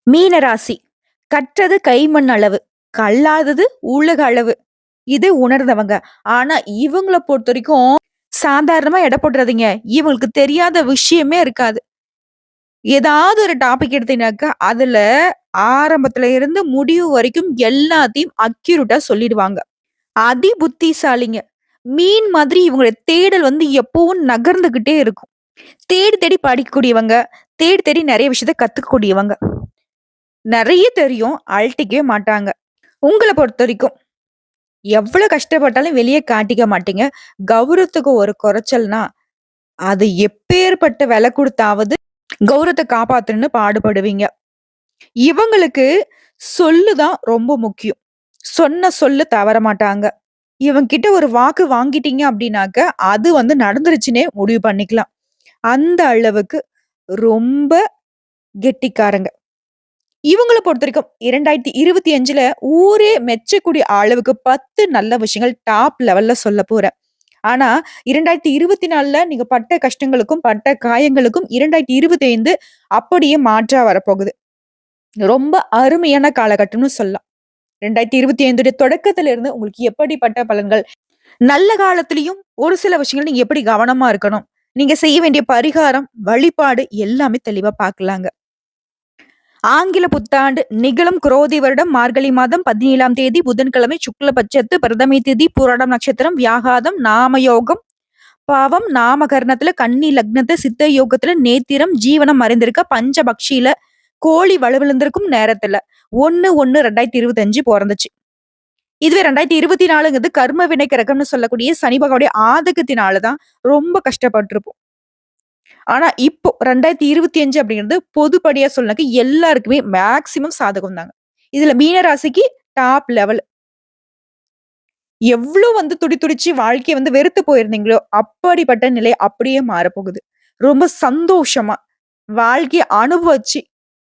மீனராசி கற்றது கைமண் அளவு, கல்லாதது உலக அளவு. இது உணர்ந்தவங்க. ஆனா இவங்கள பொறுத்தவரைக்கும் சாதாரணமா எடை போட்டுறாதீங்க. இவங்களுக்கு தெரியாத விஷயமே இருக்காது. ஏதாவது ஒரு டாபிக் எடுத்தீங்கன்னாக்கா, அதுல ஆரம்பத்துல இருந்து முடிவு வரைக்கும் எல்லாத்தையும் அக்யூரேட்டா சொல்லிடுவாங்க. அதி புத்திசாலிங்க. மீன் மாதிரி இவங்களுடைய தேடல் எப்பவும் நகர்ந்துகிட்டே இருக்கும். தேடி தேடி படிக்கக்கூடியவங்க, தேடி தேடி நெறைய விஷயத்த கத்துக்கக்கூடியவங்க. நெறைய தெரியும். அழட்டிக்கவே மாட்டாங்க. உங்கள பொறுத்தவரைக்கும், எவ்வளோ கஷ்டப்பட்டாலும் வெளிய காட்டிக்க மாட்டீங்க. கௌரவத்துக்கு ஒரு குறைச்சல்னா, அது எப்பேர்ப்பட்ட விலை குடுத்தாவது கௌரவத்த காப்பாத்தணும்னு பாடுபடுவீங்க. இவங்களுக்கு சொல்லு தான் ரொம்ப முக்கியம். சொன்ன சொல்லு தவற மாட்டாங்க. இவன்கிட்ட ஒரு வாக்கு வாங்கிட்டீங்க அப்டின்னாக்க, அது நடந்துருச்சுன்னே முடிவு பண்ணிக்கலாம். அந்த அளவுக்கு ரொம்ப கெட்டிக்காரங்க. இவங்கள பொறுத்தவரைக்கும் 2025ல ஊரே மெச்சக்கூடிய அளவுக்கு 10 நல்ல விஷயங்கள் டாப் லெவல்ல சொல்லப் போறேன். ஆனா 2024ல நீங்க பட்ட கஷ்டங்களுக்கும், பட்ட காயங்களுக்கும் 2025 அப்படியே மாற்றா வரப்போகுது. ரொம்ப அருமையான காலகட்டம்னு சொல்லலாம். 2025 தொடக்கத்துல இருந்து உங்களுக்கு எப்படிப்பட்ட பலன்கள்? நல்ல காலத்திலயும் ஒரு சில விஷயங்கள் நீங்க எப்படி கவனமா இருக்கணும்? நீங்க செய்ய வேண்டிய பரிகாரம், வழிபாடு எல்லாமே தெளிவா பார்க்கலாங்க. ஆங்கில புத்தாண்டு நிகழும் குரோதி வருடம் மார்கழி மாதம் 17ஆம் தேதி புதன்கிழமை சுக்லபட்சத்து பிரதமை திதி பூராடம் நட்சத்திரம் வியாகாதம் நாமயோகம் பாவம் நாமகரணத்துல கன்னி லக்னத்து சித்த யோகத்துல நேத்திரம் ஜீவனம் மறைந்திருக்க பஞ்சபக்ஷியில கோழி வலுவிழந்திருக்கும் நேரத்துல 1/1/2025 பிறந்துச்சு. இதுவே 2024ங்கிறது கர்ம வினை கிரகம்னு சொல்லக்கூடிய சனி பகவானுடைய ஆதிக்கத்தினாலதான் ரொம்ப கஷ்டப்பட்டிருப்போம். ஆனா இப்போ 2025 அப்படிங்கிறது பொதுப்படியா சொன்னாக்க எல்லாருக்குமே மேக்ஸிமம் சாதகம் தாங்க. இதுல மீன ராசிக்கு டாப் லெவல். எவ்ளோ துடி துடிச்சு வாழ்க்கைய வெறுத்து போயிருந்தீங்களோ, அப்படிப்பட்ட நிலை அப்படியே மாறப்போகுது. ரொம்ப சந்தோஷமா வாழ்க்கைய அனுபவிச்சு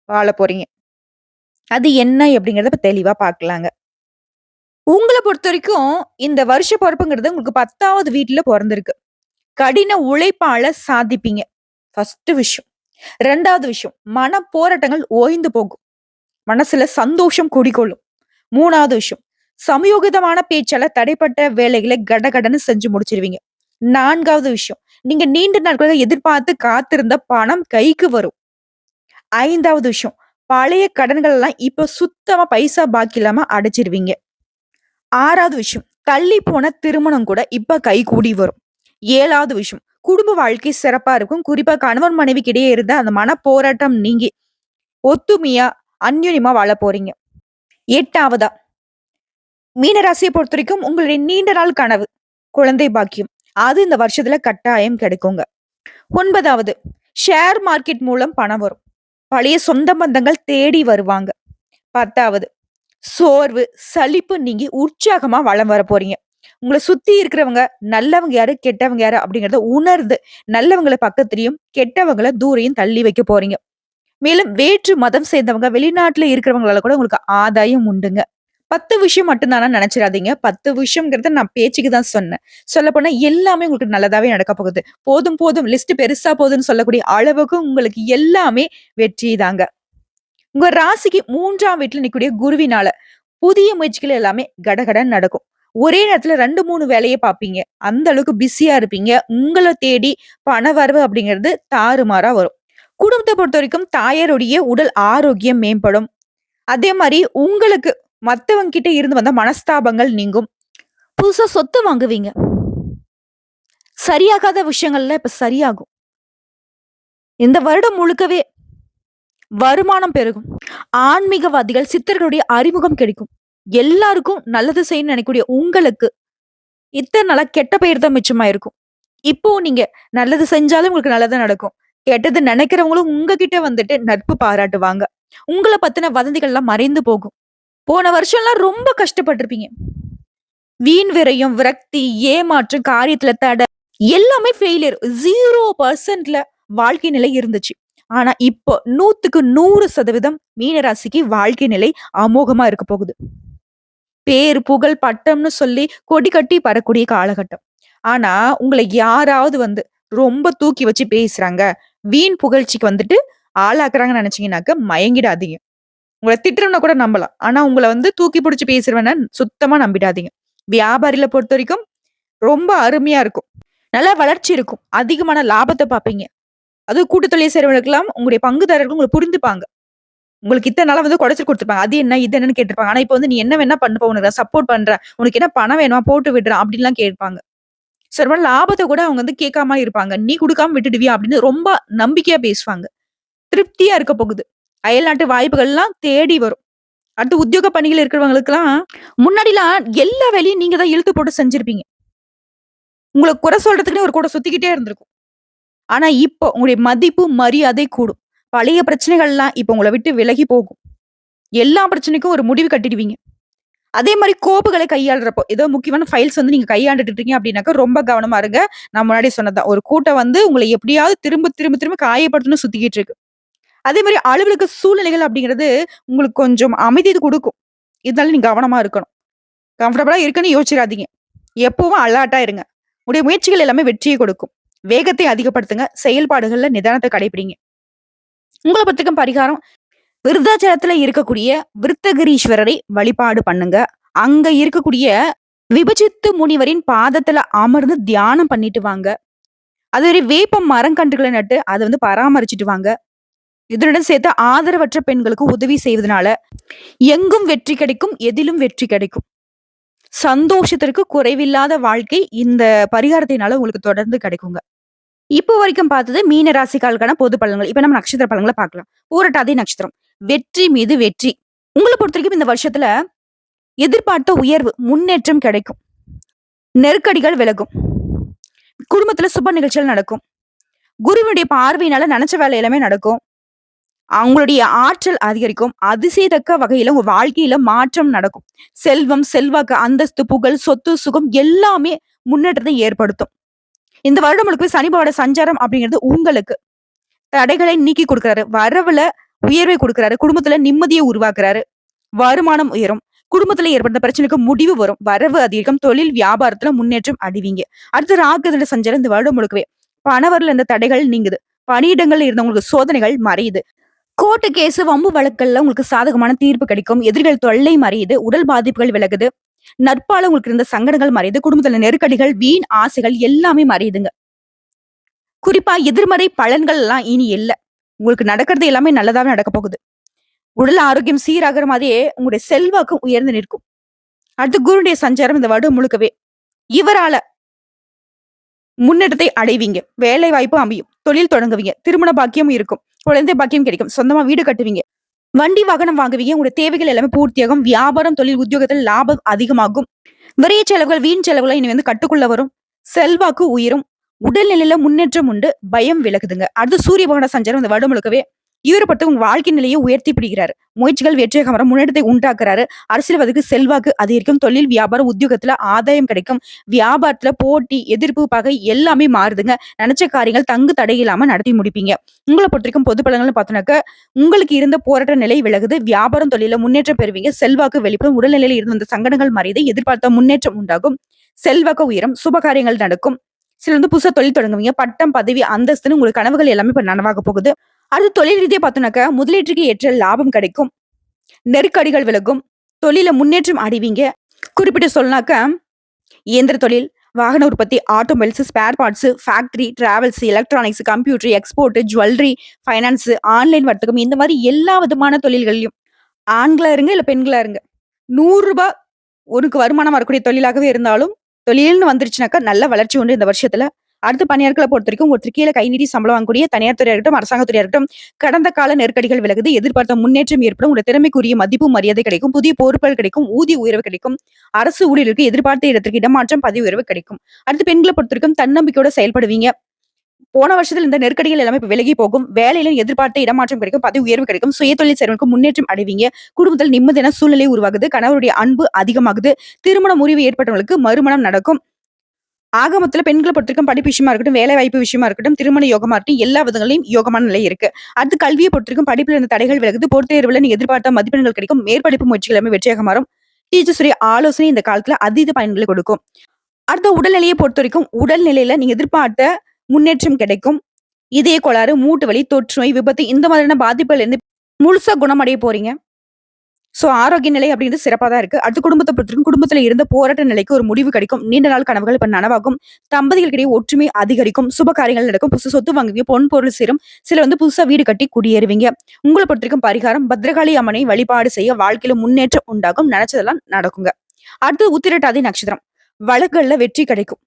வாழப் போறீங்க. அது என்ன அப்படிங்கிறத இப்ப தெளிவா பார்க்கலாங்க. உங்கள பொறுத்தவரைக்கும் இந்த வருஷ பொறப்புங்கிறது உங்களுக்கு 10வது வீட்ல பொறந்திருக்கு. கடின உழைப்பால சாதிப்பீங்க. ஃபர்ஸ்ட் விஷயம். 2வது விஷயம், மன போராட்டங்கள் ஓய்ந்து போகும். மனசுல சந்தோஷம் குடிகொள்ளும். 3வது விஷயம், சமயோகிதமான பேச்சால தடைப்பட்ட வேலைகளை கடகடன்னு செஞ்சு முடிச்சிருவீங்க. 4வது விஷயம், நீங்க நீண்ட நாட்களாக எதிர்பார்த்து காத்திருந்த பணம் கைக்கு வரும். 5வது விஷயம், பழைய கடன்கள் எல்லாம் இப்ப சுத்தமா பைசா பாக்கி இல்லாம அடைச்சிருவீங்க. 6வது விஷயம், தள்ளி போன திருமணம் கூட இப்ப கைகூடி வரும். 7வது விஷயம், குடும்ப வாழ்க்கை சிறப்பா இருக்கும். குறிப்பா கணவன் மனைவிக்கு இடையே இருந்த அந்த மனப்போராட்டம் நீங்கி ஒத்துமையா, அந்யோன்யமா வாழப் போறீங்க. 8வதா, மீனராசியை பொறுத்தவரைக்கும் உங்களுடைய நீண்ட நாள் கனவு, குழந்தை பாக்கியம். அது இந்த வருஷத்துல கட்டாயம் கிடைக்குங்க. 9வது, ஷேர் மார்க்கெட் மூலம் பணம் வரும். பழைய சொந்த பந்தங்கள் தேடி வருவாங்க. 10வது, சோர்வு, சலிப்பு நீங்கி உற்சாகமா வலம் வரப் போறீங்க. உங்கள சுத்தி இருக்கிறவங்க நல்லவங்க யாரு, கெட்டவங்க யாரு அப்படிங்கிறத உணர்ந்து நல்லவங்கள பக்கத்துலயும், கெட்டவங்கள தூரையும் தள்ளி வைக்க போறீங்க. மேலும் வேற்று மதம் சேர்ந்தவங்க, வெளிநாட்டுல இருக்கிறவங்களால கூட உங்களுக்கு ஆதாயம் உண்டுங்க. 10 விஷயம் மட்டும் தானா நெனச்சிராதீங்க. 10 விஷயம்ங்கிறத நான் பேச்சுக்கு தான் சொன்னேன். சொல்லப்போனா எல்லாமே உங்களுக்கு நல்லதாவே நடக்கப் போகுது. போதும் போதும் லிஸ்ட் பெருசா போதுன்னு சொல்லக்கூடிய அளவுக்கு உங்களுக்கு எல்லாமே வெற்றி தாங்க. உங்க ராசிக்கு 3ஆம் வீட்ல நிக்கக்கூடிய குருவினால புதிய முயற்சிகள் எல்லாமே கடகடன்னு நடக்கும். ஒரே நேரத்துல 2, 3 வேலைய பார்ப்பீங்க. அந்த அளவுக்கு பிஸியா இருப்பீங்க. உங்கள தேடி பணவரவு அப்படிங்கிறது தாறுமாறா வரும். குடும்பத்த பொறுத்தவரைக்கும் தாயாருடைய உடல் ஆரோக்கியம் மேம்படும். அதே மாரி உங்களுக்கு மத்தவங்க கிட்ட இருந்து வந்த மனஸ்தாபங்கள் நீங்கும். புதுசா சொத்து வாங்குவீங்க. சரியாகாத விஷயங்கள்லாம் இப்ப சரியாகும். இந்த வருடம் முழுக்கவே வருமானம் பெருகும். ஆன்மீகவாதிகள், சித்தர்களுடைய அறிமுகம் கிடைக்கும். எல்லாருக்கும் நல்லது செய்யணும்னு நினைக்கக்கூடிய உங்களுக்கு இத்தன நாளா கெட்ட பெயர் தான் மிச்சமா இருக்கும். இப்போ நீங்க நல்லது செஞ்சாலும் உங்களுக்கு நல்லது நடக்கும். கெட்டது நினைக்கிறவங்களும் உங்ககிட்ட நட்பு பாராட்டுவாங்க. உங்கள பத்தின வதந்திகள்லாம் மறைந்து போகும். போன வருஷம்லாம் ரொம்ப கஷ்டப்பட்டுருப்பீங்க. வீண் விரயம், விரக்தி, ஏமாற்றம், காரியத்துல தடை எல்லாமே ஃபெயிலியர். 0%ல வாழ்க்கை நிலை இருந்துச்சு. ஆனா இப்போ 100க்கு 100% மீனராசிக்கு வாழ்க்கை நிலை அமோகமா இருக்க போகுது. பேர், புகழ், பட்டம்னு சொல்லி கொடி கட்டி பறக்கூடிய காலகட்டம். ஆனா உங்கள யாராவது ரொம்ப தூக்கி வச்சு பேசுறாங்க, வீண் புகழ்ச்சிக்கு ஆளாக்குறாங்கன்னு நினைச்சீங்கன்னாக்க மயங்கிடாதீங்க. உங்கள திட்டுறவன கூட நம்பலாம். ஆனா உங்கள வந்து தூக்கி பிடிச்சு பேசுறவன சுத்தமா நம்பிடாதீங்க. வியாபாரிகள பொறுத்தவரைக்கும் ரொம்ப அருமையா இருக்கும். நல்ல வளர்ச்சி இருக்கும். அதிகமான லாபத்த பார்ப்பீங்க. அதுவும் கூட்டு தொழில் செய்றவங்களுக்கெல்லாம் உங்களுடைய பங்குதாரர்கள் உங்கள புரிந்துப்பாங்க. உங்களுக்கு இத்தன நாளா வந்து குடைச்சல் குடுத்துருப்பாங்க. அது என்ன? இது என்னன்னு கேட்டுருப்பாங்க. ஆனா இப்ப வந்து நீ என்ன வேணா பண்ணுப்பா உனக்கு நான் சப்போர்ட் பண்றேன். உனக்கு என்ன பணம் வேணுமா? போட்டு விடுறேன் அப்டின்லாம் கேட்பாங்க. சில லாபத்த கூட அவங்க வந்து கேட்காம இருப்பாங்க. நீ குடுக்காம விட்டுடுவியா? அப்படின்னு ரொம்ப நம்பிக்கையா பேசுவாங்க. திருப்தியா இருக்க போகுது. அயல்நாட்டு வாய்ப்புகள்லாம் தேடி வரும். அடுத்து உத்தியோக பணிகள் இருக்கிறவங்களுக்கெல்லாம் முன்னாடிலாம் எல்லா வேலையும் நீங்க தான் இழுத்து போட்டு செஞ்சிருப்பீங்க. உங்கள குறை சொல்றதுக்குன்னே ஒரு கூட சுத்திக்கிட்டே இருந்திருக்கும். ஆனா இப்போ உங்களுடைய மதிப்பு, மரியாதை கூடும். பழைய பிரச்சனைகள்லாம் இப்ப உங்கள விட்டு விலகி போகும். எல்லா பிரச்சனைக்கும் ஒரு முடிவு கட்டிடுவீங்க. அதே மாரி கோப்புகள கையாளுறப்போ, ஏதோ முக்கியமான ஃபைல்ஸ் வந்து நீங்க கையாண்டுட்டு இருக்கீங்க அப்டின்னாக்க, ரொம்ப கவனமா இருங்க. நான் முன்னாடியே சொன்னது தான். ஒரு கூட்டம் வந்து உங்கள எப்படியாவது திரும்ப, திரும்ப, திரும்ப காயப்படுத்தணும்னு சுத்திக்கிட்டு இருக்கு. அதே மாரி அலுவலக சூழ்நிலைகள் அப்படிங்கிறது உங்களுக்கு கொஞ்சம் அமைதி குடுக்கும். இருந்தாலும் நீங்க கவனமா இருக்கணும். கம்ஃபர்டபுளா இருக்குன்னு யோசிச்சிராதீங்க. எப்பவும் அலர்ட்டா இருங்க. உங்களுடைய முயற்சிகள் எல்லாமே வெற்றியை கொடுக்கும். வேகத்தை அதிகப்படுத்துங்க. செயல்பாடுகள்ல நிதானத்த கடைபிடிங்க. உங்கள பொறுத்தவரைக்கும் பரிகாரம் விருத்தாச்சலத்துல இருக்கக்கூடிய விருத்தகிரீஸ்வரரை வழிபாடு பண்ணுங்க. அங்க இருக்கக்கூடிய விபஜித்து முனிவரின் பாதத்துல அமர்ந்து தியானம் பண்ணிட்டு வாங்க. அது ஒரு வேப்ப மரக்கன்றுகள நட்டு அத வந்து பராமரிச்சுட்டு வாங்க. இதனுடன் சேர்த்து ஆதரவற்ற பெண்களுக்கு உதவி செய்வதனால எங்கும் வெற்றி கிடைக்கும், எதிலும் வெற்றி கிடைக்கும். சந்தோஷத்திற்கு குறைவில்லாத வாழ்க்கை இந்த பரிகாரத்தினால உங்களுக்கு தொடர்ந்து கிடைக்குங்க. இப்போ வரைக்கும் பார்த்தது மீன ராசிக்காரர்களுக்கான பொது பலன்கள். இப்ப நம்ம நட்சத்திர பலன்கள பார்க்கலாம். பூரட்டாதி நட்சத்திரம். வெற்றி மீது வெற்றி. உங்கள பொறுத்தவரைக்கும் இந்த வருஷத்துல எதிர்பார்த்த உயர்வு, முன்னேற்றம் கிடைக்கும். நெருக்கடிகள் விலகும். குடும்பத்துல சுப நிகழ்ச்சிகள் நடக்கும். குருவினுடைய பார்வையினால நெனச்ச வேலை எல்லாமே நடக்கும். அவங்களுடைய ஆற்றல் அதிகரிக்கும். அதிசயத்தக்க வகையில உங்க வாழ்க்கையில மாற்றம் நடக்கும். செல்வம், செல்வாக்கு, அந்தஸ்து, புகழ், சொத்து, சுகம் எல்லாமே முன்னேற்றத்தை ஏற்படுத்தும். இந்த வருடம் முழுக்க சனி பகவானோட சஞ்சாரம் அப்படிங்கிறது உங்களுக்கு தடைகளை நீக்கி குடுக்குறாரு. வரவுல உயர்வை குடுக்குறாரு. குடும்பத்துல நிம்மதியை உருவாக்குறாரு. வருமானம் உயரும். குடும்பத்துல ஏற்பட்ட பிரச்சனைக்கு முடிவு வரும். வரவு அதிகம். தொழில், வியாபாரத்துல முன்னேற்றம் அடைவீங்க. அடுத்து ராகுதண்ட சஞ்சாரம் இந்த வருடம் முழுக்கவே பணவரல இருந்த தடைகள் நீங்குது. பணியிடங்கள்ல இருந்தவங்களுக்கு சோதனைகள் மறையுது. கோர்ட்டு கேஸ், வம்பு வழக்குகள்ல உங்களுக்கு சாதகமான தீர்ப்பு கிடைக்கும். எதிரிகள் தொல்லை மறையுது. உடல் பாதிப்புகள் விலகுது. நட்பால உங்களுக்கு இருந்த சங்கடங்கள் மறையுது. குடும்பத்துல நெருக்கடிகள், வீண் ஆசைகள் எல்லாமே மறையுதுங்க. குறிப்பா எதிர்மறை பலன்கள் எல்லாம் இனி இல்ல. உங்களுக்கு நடக்கிறது எல்லாமே நல்லதாவே நடக்க போகுது. உடல் ஆரோக்கியம் சீராகிற மாதிரியே உங்களுடைய செல்வாக்கும் உயர்ந்து நிற்கும். அடுத்து குருடைய சஞ்சாரம் இந்த வருடம் முழுக்கவே இவரால முன்னேற்றத்தை அடைவீங்க. வேலை வாய்ப்பு அமையும். தொழில் தொடங்குவீங்க. திருமண பாக்கியம் இருக்கும். குழந்தை பாக்கியம் கிடைக்கும். சொந்தமா வீடு கட்டுவீங்க. வண்டி வாகனம் வாங்குவீங்க. உங்களுடைய தேவைகள் எல்லாமே பூர்த்தியாகும். வியாபாரம், தொழில், உத்தியோகத்தில் லாபம் அதிகமாகும். விரைய செலவுகள், வீண் செலவுகள் இனி வந்து கட்டுக்குள்ள வரும். செல்வாக்கு உயரும். உடல்நிலையில முன்னேற்றம் உண்டு. பயம் விலகுதுங்க. அடுத்து சூரிய பகவான சஞ்சாரம் இந்த வருடம் முழுக்கவே இவரை பொறுத்து உங்க வாழ்க்கை நிலையை உயர்த்தி பிடிக்கிறாரு. முயற்சிகள் வெற்றியாக வர முன்னேற்றத்தை உண்டாக்குறாரு. அரசியல்வாதிக்கு செல்வாக்கு அதிகரிக்கும். தொழில், வியாபாரம், உத்தியோகத்துல ஆதாயம் கிடைக்கும். வியாபாரத்துல போட்டி, எதிர்ப்பு, பகை எல்லாமே மாறுதுங்க. நினைச்ச காரியங்கள் தங்கு தடை இல்லாம நடத்தி முடிப்பீங்க. உங்களை பொறுத்தவரைக்கும் பொது பலன்கள்னு பார்த்தோம்னாக்க உங்களுக்கு இருந்த போராட்ட நிலை விலகுது. வியாபாரம், தொழில முன்னேற்றம் பெறுவீங்க. செல்வாக்கு வெளிப்படும். உடல்நிலையில இருந்த அந்த சங்கடங்கள் மறையுது. எதிர்பார்த்த முன்னேற்றம் உண்டாகும். செல்வாக்கு உயரும். சுப காரியங்கள் நடக்கும். சில வந்து புதுசா தொழில் தொடங்குவீங்க. பட்டம், பதவி, அந்தஸ்துன்னு உங்களுக்கு கனவுகள் எல்லாமே இப்ப நனவாக போகுது. அது தொழில் ரீதியா பார்த்தோம்னாக்க முதலீட்டுக்கு ஏற்ற லாபம் கிடைக்கும். நெருக்கடிகள் விலகும். தொழில முன்னேற்றம் அடைவீங்க. குறிப்பிட்டு சொல்லனாக்க இயந்திர தொழில், வாகன உற்பத்தி, automobiles, spare parts, factory, travels, electronics, computer, export, jewellery, finance, online வர்த்தகம் இந்த மாதிரி எல்லா விதமான தொழில்களையும் ஆண்களா இருங்க இல்ல பெண்களா இருங்க ரூ. 100 உனக்கு வருமானம் வரக்கூடிய தொழிலாகவே இருந்தாலும் தொழில்னு வந்துருச்சுனாக்கா நல்ல வளர்ச்சி உண்டு இந்த வருஷத்துல. அடுத்து பணியாட்களை பொறுத்த வரைக்கும் ஒருத்தர் கீழே கை நீட்டி சம்பளம் வாங்கக்கூடிய தனியார் துறையா இருக்கட்டும், அரசாங்கத்துறையா இருக்கட்டும், கடந்த கால நெருக்கடிகள் விலகுது. எதிர்பார்த்த முன்னேற்றம் ஏற்படும். உங்க திறமைக்குரிய மதிப்பு, மரியாதை கிடைக்கும். புதிய பொறுப்புகள் கிடைக்கும். ஊதிய உயர்வு கிடைக்கும். அரசு ஊழியருக்கு எதிர்பார்த்த இடத்திற்கு இடமாற்றம், பதவி உயர்வு கிடைக்கும். அடுத்து பெண்களை பொறுத்த வரைக்கும் தன்னம்பிக்கையோட செயல்படுவீங்க. போன வருஷத்துல இந்த நெருக்கடிகள் எல்லாமே இப்ப விலகி போகும். வேலையில எதிர்பார்த்த இடமாற்றம் கிடைக்கும். பதவி உயர்வு கிடைக்கும். சுயதொழில் செய்றவங்களுக்கு முன்னேற்றம் அடைவீங்க. குடும்பத்தில் நிம்மதியான சூழ்நிலை உருவாகுது. கணவருடைய அன்பு அதிகமாகுது. திருமண முறிவு ஏற்பட்டவங்களுக்கு மறுமணம் நடக்கும். ஆக மொத்தத்துல பெண்கள பொறுத்தவரைக்கும் படிப்பு விஷயமா இருக்கட்டும், வேலை வாய்ப்பு விஷயமா இருக்கட்டும், திருமண யோகமா இருக்கட்டும், எல்லா விதங்களையும் யோகமான நிலை இருக்கு. அடுத்து கல்வியை பொறுத்தவரைக்கும் படிப்புல இருந்த தடைகள் விலகுது. போட்டித் தேர்வுல நீங்க எதிர்பார்த்த மதிப்பெண்கள் கிடைக்கும். மேற்படிப்பு முயற்சிகள் எல்லாமே வெற்றியாக மாறும். டீச்சர்ஸ் உடைய ஆலோசனை இந்த காலத்துல அதீத பயன்களை கொடுக்கும். அடுத்த உடல்நிலையை பொறுத்தவரைக்கும் உடல்நிலையில நீங்க எதிர்பார்த்த முன்னேற்றம் கிடைக்கும். இதய கோளாறு, மூட்டு வலி, தொற்று நோய், விபத்து இந்த மாதிரியான பாதிப்புகள் இருந்து முழுசா குணமடைய போறீங்க. சோ ஆரோக்கிய நிலை அப்படிங்கிறது சிறப்பா தான் இருக்கு. அடுத்து குடும்பத்த பொறுத்தவரைக்கும் குடும்பத்துல இருந்த போராட்ட நிலைக்கு ஒரு முடிவு கிடைக்கும். நீண்ட நாள் கனவுகள் இப்ப நனவாகும். தம்பதிகளுக்கிடையே ஒற்றுமை அதிகரிக்கும். சுப காரியங்கள் நடக்கும். புதுசு சொத்து வாங்குவீங்க. பொன் பொருள் சேரும். சிலர் வந்து புதுசா வீடு கட்டி குடியேறுவீங்க. உங்கள பொறுத்தவரைக்கும் பரிகாரம் பத்ரகாளி அம்மனை வழிபாடு செய்ய வாழ்க்கையில முன்னேற்றம் உண்டாகும். நினைச்சதெல்லாம் நடக்குங்க. அடுத்து உத்திரட்டாதி நட்சத்திரம். வழக்குகள்ல வெற்றி கிடைக்கும்.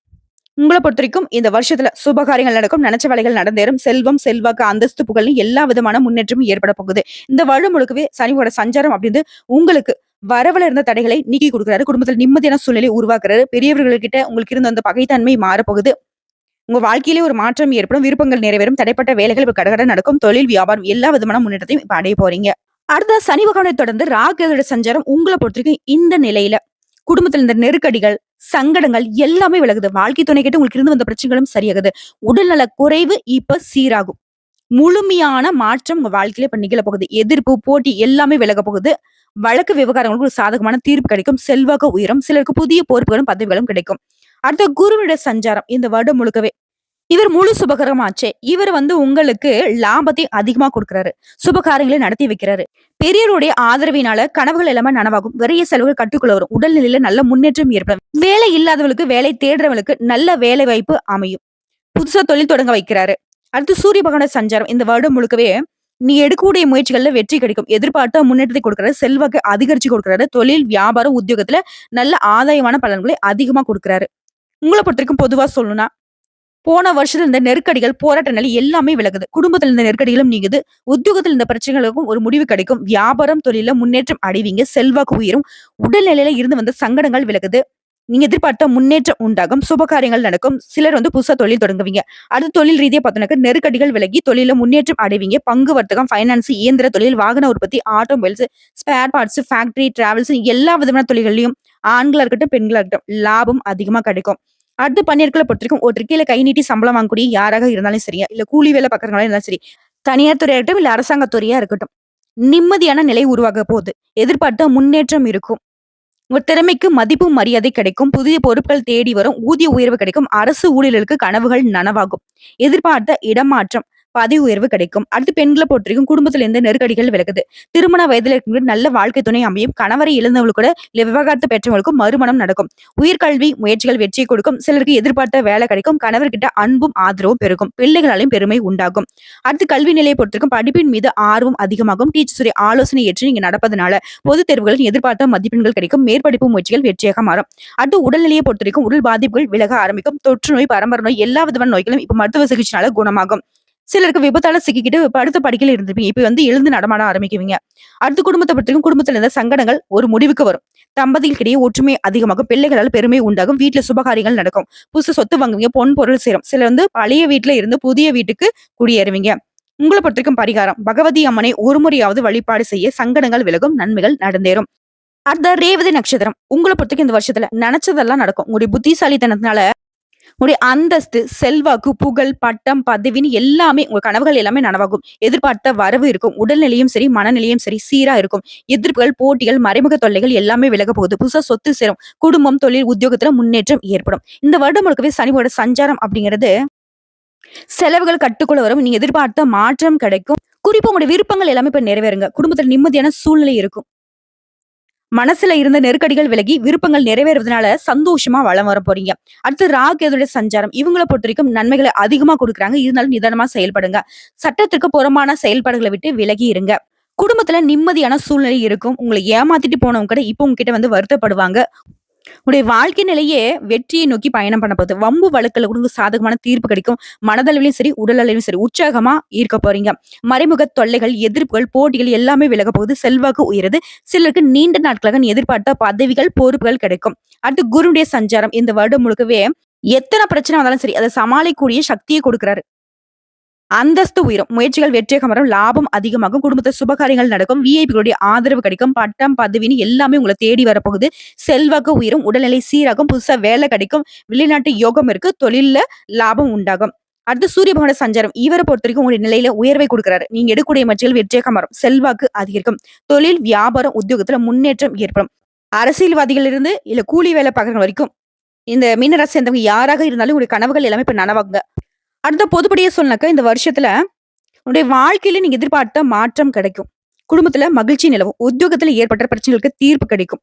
உங்கள பொறுத்தவரைக்கும் இந்த வருஷத்துல சுப காரியங்கள் நடக்கும். நினைச்ச வேலைகள் நடந்தேறும். செல்வம், செல்வாக்கு, அந்தஸ்து, புகழ்னு எல்லா விதமான முன்னேற்றமும் ஏற்பட போகுது. இந்த வருடம் முழுக்கவே சனியோட சஞ்சாரம் அப்படின்றது உங்களுக்கு வரவுல இருந்த தடைகளை நீக்கி கொடுக்குறாரு. குடும்பத்துல நிம்மதியான சூழ்நிலை உருவாக்குறாரு. பெரியவர்கள்கிட்ட உங்களுக்கு இருந்த அந்த பகைத்தன்மை மாறப்போகுது. உங்க வாழ்க்கையிலே ஒரு மாற்றம் ஏற்படும். விருப்பங்கள் நிறைவேறும். தடைப்பட்ட வேலைகள் இப்ப கடகட நடக்கும். தொழில், வியாபாரம் எல்லா விதமான முன்னேற்றத்தையும் இப்ப அடைய போறீங்க. அடுத்த சனி பகவானை தொடர்ந்து ராகுவோட சஞ்சாரம் உங்கள பொறுத்தவரைக்கும் இந்த நிலையில குடும்பத்துல இந்த நெருக்கடிகள், சங்கடங்கள் எல்லாமே விலகுது. வாழ்க்கை துணை கிட்ட உங்களுக்கு இருந்து வந்த பிரச்சனைகளும் சரியாகுது. உடல்நல குறைவு இப்ப சீராகும். முழுமையான மாற்றம் உங்க வாழ்க்கையில இப்ப நிகழ போகுது. எதிர்ப்பு, போட்டி எல்லாமே விலக போகுது. வழக்கு விவகாரங்களுக்கு ஒரு சாதகமான தீர்ப்பு கிடைக்கும். செல்வாக்கு உயரும். சிலருக்கு புதிய பொறுப்புகளும் பதவிகளும் கிடைக்கும். அடுத்த குருவினுடைய சஞ்சாரம் இந்த வருடம் முழுக்கவே இவர் முழு சுபகரமாச்சே. இவர் வந்து உங்களுக்கு லாபத்தை அதிகமா கொடுக்கிறாரு. சுபகாரியங்களை நடத்தி வைக்கிறாரு. பெரியவருடைய ஆதரவினால கனவுகள் எல்லாமே நனவாகும். விரைய செலவுகள் கட்டுக்குள்ள வரும். உடல்நிலையில நல்ல முன்னேற்றம் ஏற்படும். வேலை இல்லாதவர்களுக்கு, வேலை தேடுறவங்களுக்கு நல்ல வேலை வாய்ப்பு அமையும். புதுசா தொழில் தொடங்க வைக்கிறாரு. அடுத்து சூரிய பகவான சஞ்சாரம் இந்த வருடம் முழுக்கவே நீ எடுக்கக்கூடிய முயற்சிகள்ல வெற்றி கிடைக்கும். எதிர்பார்த்த முன்னேற்றத்தை கொடுக்கிறாரு. செல்வாக்கு அதிகரிச்சு கொடுக்கிறாரு. தொழில், வியாபாரம், உத்தியோகத்துல நல்ல ஆதாயமான பலன்களை அதிகமா கொடுக்கிறாரு. உங்களை பொறுத்தவரைக்கும் பொதுவா சொல்லணும்னா போன வருஷத்துல இந்த நெருக்கடிகள், போராட்ட நிலை எல்லாமே விலகுது. குடும்பத்துல இருந்த நெருக்கடிகளும் நீங்குது. உத்தியோகத்துல இந்த பிரச்சனைகளுக்கும் ஒரு முடிவு கிடைக்கும். வியாபாரம், தொழில முன்னேற்றம் அடைவீங்க. செல்வாக்கு உயரும். உடல்நிலையில இருந்து வந்த சங்கடங்கள் விலகுது. நீங்க எதிர்பார்த்த முன்னேற்றம் உண்டாகும். சுப காரியங்கள் நடக்கும். சிலர் வந்து புதுசா தொழில் தொடங்குவீங்க. அடுத்து தொழில் ரீதியா பார்த்தோம்னாக்க நெருக்கடிகள் விலகி தொழில முன்னேற்றம் அடைவீங்க. பங்கு வர்த்தகம், ஃபைனான்ஸ், இயந்திர தொழில், வாகன உற்பத்தி, automobiles, spare parts, factory, travels எல்லா விதமான தொழில்கள்லயும் ஆண்களா இருக்கட்டும், பெண்களா இருக்கட்டும் லாபம் அதிகமா கிடைக்கும். அடுத்து பணியாட்களை பொறுத்தவரைக்கும் ஒருத்தர் கீழ கை நீட்டி சம்பளம் வாங்கக்கூடிய யாராக இருந்தாலும் சரியா, இல்ல கூலி வேலை பார்க்கறவங்களா இருந்தாலும் சரி, தனியார் துறையா இருக்கட்டும், இல்ல அரசாங்க துறையா இருக்கட்டும், நிம்மதியான நிலை உருவாக போகுது. எதிர்பார்த்த முன்னேற்றம் இருக்கும். உங்க திறமைக்கு மதிப்பும் மரியாதை கிடைக்கும். புதிய பொறுப்புகள் தேடி வரும். ஊதிய உயர்வு கிடைக்கும். அரசு ஊழியர்களுக்கு கனவுகள் நனவாகும். எதிர்பார்த்த இடமாற்றம், பதவி உயர்வு கிடைக்கும். அடுத்து பெண்களை பொறுத்தவரைக்கும் குடும்பத்துல இருந்து நெருக்கடிகள் விலகுது. திருமண வயதுல இருக்கிறவங்களுக்கு நல்ல வாழ்க்கை துணை அமையும். கணவரை இழந்தவங்களுக்கு கூட இல்ல விவாகரத்து பெற்றவங்களுக்கும் மறுமணம் நடக்கும். உயர்கல்வி முயற்சிகள் வெற்றியை கொடுக்கும். சிலருக்கு எதிர்பார்த்த வேலை கிடைக்கும். கணவர்கிட்ட அன்பும் ஆதரவும் பெருகும். பிள்ளைகளாலையும் பெருமை உண்டாகும். அடுத்து கல்வி நிலையை பொறுத்தவரைக்கும் படிப்பின் மீது ஆர்வம் அதிகமாகும். டீச்சர்ஸுடைய ஆலோசனை ஏற்று நீங்க நடப்பதனால பொதுத் தேர்வுகளில் எதிர்பார்த்த மதிப்பெண்கள் கிடைக்கும். மேற்படிப்பு முயற்சிகள் வெற்றியாக மாறும். அடுத்து உடல்நிலையை பொறுத்தவரைக்கும் உடல் பாதிப்புகள் விலக ஆரம்பிக்கும். தொற்று நோய், பரம்பரை நோய் எல்லா விதமான நோய்களும் இப்ப மருத்துவ சிகிச்சைனால குணமாகும். சிலருக்கு விபத்தால சிக்கிக்கிட்டு படுத்த படுக்கையில இருந்திருப்பீங்க. இப்ப வந்து எழுந்து நடமாட ஆரம்பிக்குவீங்க. அடுத்து குடும்பத்தை பொறுத்தவரைக்கும் குடும்பத்துல இருந்த சங்கடங்கள் ஒரு முடிவுக்கு வரும். தம்பதிகளுக்கிடையே ஒற்றுமை அதிகமாகும். பிள்ளைகளால் பெருமை உண்டாகும். வீட்டுல சுபகாரியங்கள் நடக்கும். புதுசு சொத்து வாங்குவீங்க. பொன் பொருள் சேரும். சிலர் வந்து பழைய வீட்டுல இருந்து புதிய வீட்டுக்கு குடியேறுவீங்க. உங்களை பொறுத்தவரைக்கும் பரிகாரம் பகவதி அம்மனை ஒரு முறையாவது வழிபாடு செய்ய சங்கடங்கள் விலகும். நன்மைகள் நடந்தேறும். அடுத்த ரேவதி நட்சத்திரம் உங்களை பொறுத்தவரைக்கும் இந்த வருஷத்துல நினைச்சதெல்லாம் நடக்கும். உங்களுடைய புத்திசாலித்தனத்தினால உங்களுடைய அந்தஸ்து, செல்வாக்கு, புகழ், பட்டம், பதவின்னு எல்லாமே உங்க கனவுகள் எல்லாமே நனவாகும். எதிர்பார்த்த வரவு இருக்கும். உடல்நிலையும் சரி, மனநிலையும் சரி சீரா இருக்கும். எதிர்ப்புகள், போட்டிகள், மறைமுக தொல்லைகள் எல்லாமே விலக போகுது. புதுசா சொத்து சேரும். குடும்பம், தொழில், உத்தியோகத்துல முன்னேற்றம் ஏற்படும். இந்த வருடம் முழுக்கவே சனியோட சஞ்சாரம் அப்படிங்கிறது செலவுகள் கட்டுக்குள்ள வரும். நீங்க எதிர்பார்த்த மாற்றம் கிடைக்கும். குறிப்பா உங்களுடைய விருப்பங்கள் எல்லாமே இப்ப நிறைவேறுங்க. குடும்பத்துல நிம்மதியான சூழ்நிலை இருக்கும். மனசுல இருந்த நெருக்கடிகள் விலகி விருப்பங்கள் நிறைவேறுவதனால சந்தோஷமா வளம் வர போறீங்க. அடுத்து ராகு சஞ்சாரம் இவங்களை பொறுத்த வரைக்கும் நன்மைகளை அதிகமா கொடுக்குறாங்க. இருந்தாலும் நிதானமா செயல்படுங்க. சட்டத்திற்கு புறம்பான செயல்பாடுகளை விட்டு விலகி இருங்க. குடும்பத்துல நிம்மதியான சூழ்நிலை இருக்கும். உங்களை ஏமாத்திட்டு போனவங்க கூட இப்ப உங்ககிட்ட வந்து வருத்தப்படுவாங்க. உங்களுடைய வாழ்க்கை நிலையே வெற்றியை நோக்கி பயணம் பண்ண போகுது. வம்பு வழக்குல கூட சாதகமான தீர்ப்பு கிடைக்கும். மனதளவிலும் சரி, உடல் அளவிலும் சரி உற்சாகமா இருக்க போறீங்க. மறைமுக தொல்லைகள், எதிர்ப்புகள், போட்டிகள் எல்லாமே விலக போகுது. செல்வாக்கு உயருது. சிலருக்கு நீண்ட நாட்களாக நீ எதிர்பார்த்த பதவிகள், பொறுப்புகள் கிடைக்கும். அடுத்து குருடைய சஞ்சாரம் இந்த வருடம் முழுக்கவே எத்தனை பிரச்சனை வந்தாலும் சரி அதை சமாளிக்கக்கூடிய சக்தியை கொடுக்கிறாரு. அந்தஸ்து உயரும். முயற்சிகள் வெற்றியாக வரும். லாபம் அதிகமாகும். குடும்பத்தை சுபகாரியங்கள் நடக்கும். விஐபிகளுடைய ஆதரவு கிடைக்கும். பட்டம், பதவின்னு எல்லாமே உங்களை தேடி வரப்போகுது. செல்வாக்கு உயரும். உடல்நிலை சீராகும். புதுசா வேலை கிடைக்கும். வெளிநாட்டு யோகம் இருக்கு. தொழில்ல லாபம் உண்டாகும். அடுத்து சூரிய பகவான சஞ்சாரம் இவரை பொறுத்த வரைக்கும் உங்களுடைய நிலையில உயர்வை கொடுக்கிறாரு. நீங்க எடுக்கக்கூடிய முயற்சிகள் வெற்றியாக மாறும். செல்வாக்கு அதிகரிக்கும். தொழில், வியாபாரம், உத்தியோகத்துல முன்னேற்றம் ஏற்படும். அரசியல்வாதிகள் இருந்து இல்ல கூலி வேலை பார்க்கறவங்க வரைக்கும் இந்த மீனராசி சேர்ந்தவங்க யாராக இருந்தாலும் உங்களுடைய கனவுகள் எல்லாமே இப்ப நனவாங்க. அடுத்த பொதுப்படியா சொன்னாக்க இந்த வருஷத்துல உங்களுடைய வாழ்க்கையில நீங்க எதிர்பார்த்த மாற்றம் கிடைக்கும். குடும்பத்துல மகிழ்ச்சி நிலவும். உத்தியோகத்துல ஏற்பட்ட பிரச்சனைகளுக்கு தீர்ப்பு கிடைக்கும்.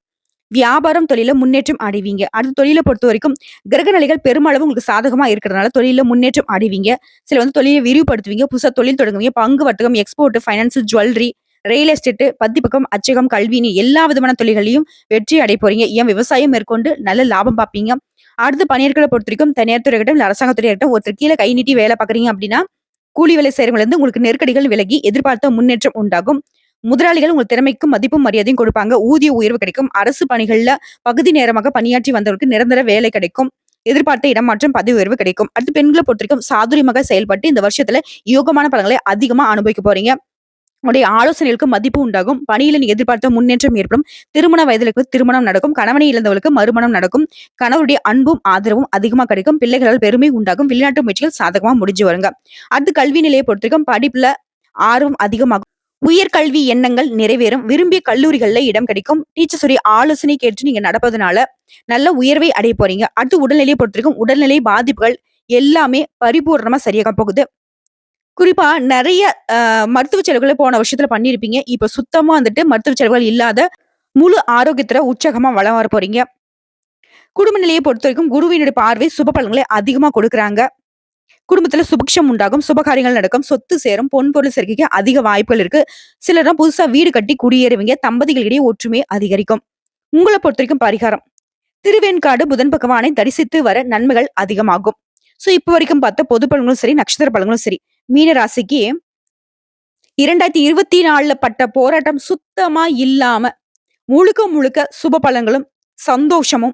வியாபாரம், தொழில்ல முன்னேற்றம் அடைவீங்க. அடுத்து தொழில பொறுத்தவரைக்கும் கிரக நிலைகள் பெருமளவு உங்களுக்கு சாதகமா இருக்கிறதுனால தொழில்ல முன்னேற்றம் அடைவீங்க. சிலர் வந்து தொழிலை விரிவுபடுத்துவீங்க. புதுசா தொழில் தொடங்குவீங்க. பங்கு வர்த்தகம், export, finance, jewellery, real estate, பத்திப்பக்கம், அச்சகம், கல்வின்னு எல்லா விதமான தொழில்களையும் வெற்றி அடைய போறீங்க. ஏன் விவசாயம் மேற்கொண்டு நல்ல லாபம் பார்ப்பீங்க. அடுத்து பணியாட்கள பொறுத்தவரைக்கும் தனியார் துறை இருக்கட்டும், இல்ல அரசாங்க துறை இருக்கட்டும், ஒருத்தர் கீழ கை நீட்டி வேலை பார்க்குறீங்க அப்படின்னா, கூலி வேலை செய்றவங்கலேருந்து உங்களுக்கு நெருக்கடிகள் விலகி எதிர்பார்த்த முன்னேற்றம் உண்டாகும். முதலாளிகள் உங்கள் திறமைக்கும் மதிப்பும் மரியாதையும் கொடுப்பாங்க. ஊதிய உயர்வு கிடைக்கும். அரசு பணிகள்ல பகுதி நேரமாக பணியாற்றி வந்தவருக்கு நிரந்தர வேலை கிடைக்கும். எதிர்பார்த்த இடமாற்றம், பதவி உயர்வு கிடைக்கும். அடுத்து பெண்கள பொறுத்தவரைக்கும் சாதுரியமாக செயல்பட்டு இந்த வருஷத்துல யோகமான பலன்களை அதிகமா அனுபவிக்க போறீங்க. உங்களுடைய ஆலோசனைகளுக்கு மதிப்பு உண்டாகும். பணியில நீங்க எதிர்பார்த்த முன்னேற்றம் ஏற்படும். திருமண வயதிலுக்கு திருமணம் நடக்கும். கணவனை இழந்தவர்களுக்கு மறுமணம் நடக்கும். கணவருடைய அன்பும் ஆதரவும் அதிகமா கிடைக்கும். பிள்ளைகளால் பெருமை உண்டாகும். வெளிநாட்டு முயற்சிகள் சாதகமா முடிஞ்சு வருங்க. அடுத்து கல்வி நிலையை பொறுத்தவரைக்கும் படிப்புல ஆர்வம் அதிகமாகும். உயர்கல்வி எண்ணங்கள் நிறைவேறும். விரும்பிய கல்லூரிகள்ல இடம் கிடைக்கும். டீச்சர்ஸ் உடைய ஆலோசனை கேட்டு நீங்க நடப்பதனால நல்ல உயர்வை அடைய போறீங்க. அடுத்து உடல்நிலையை பொறுத்தவரைக்கும் உடல்நிலை பாதிப்புகள் எல்லாமே பரிபூர்ணமா சரியாக போகுது. குறிப்பா நெறைய மருத்துவ செலவுகள போன வருஷத்துல பண்ணியிருப்பீங்க. இப்ப சுத்தமா வந்துட்டு மருத்துவ செலவுகள் இல்லாத முழு ஆரோக்கியத்துல உற்சாகமா வலம் வர போறீங்க. குடும்ப நிலையை பொறுத்தவரைக்கும் குருவினுடைய பார்வை சுப பலன்களை அதிகமா கொடுக்குறாங்க. குடும்பத்துல சுபிக்ஷம் உண்டாகும். சுபகாரியங்கள் நடக்கும். சொத்து சேரும். பொன் பொருள் சேர்க்கைக்கு அதிக வாய்ப்புகள் இருக்கு. சிலர்லாம் புதுசா வீடு கட்டி குடியேறுவீங்க. தம்பதிகளிடையே ஒற்றுமை அதிகரிக்கும். உங்கள பொறுத்தவரைக்கும் பரிகாரம். திருவேன்காடு புதன் பகவானை தரிசித்து வர நன்மைகள் அதிகமாகும். சோ இப்ப வரைக்கும் பார்த்த பொது பலன்களும் சரி, நட்சத்திர பலன்களும் சரி. மீன ராசிக்கு 2024ல பட்ட போராட்டம் சுத்தமா இல்லாம முழுக்க முழுக்க சுப பலன்களும், சந்தோஷமும்,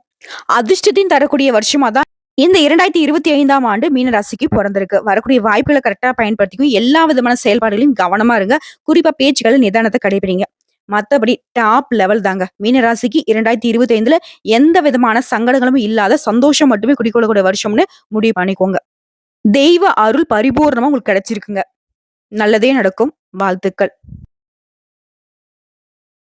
அதிர்ஷ்டத்தையும் தரக்கூடிய வருஷமா தான் இந்த 2025ஆம் ஆண்டு மீன ராசிக்கு பொறந்திருக்கு. வரக்கூடிய வாய்ப்புகளை கரெக்ட்டா பயன்படுத்திக்கும். எல்லா விதமான செயல்பாடுகளையும் கவனமா இருங்க. குறிப்பா பேச்சுக்கள் நிதானத்த கடைபிடிங்க. மத்தபடி டாப் லெவல் தாங்க. மீன ராசிக்கு 2025ல எந்த விதமான சங்கடங்களும் இல்லாத சந்தோஷம் மட்டுமே குடிக்கொள்ளக்கூடிய வருஷம்னு முடிவு பண்ணிக்கோங்க. தெய்வ அருள் பரிபூர்ணமா உங்களுக்கு கிடைச்சிருக்குங்க. நல்லதே நடக்கும். வாழ்த்துக்கள்.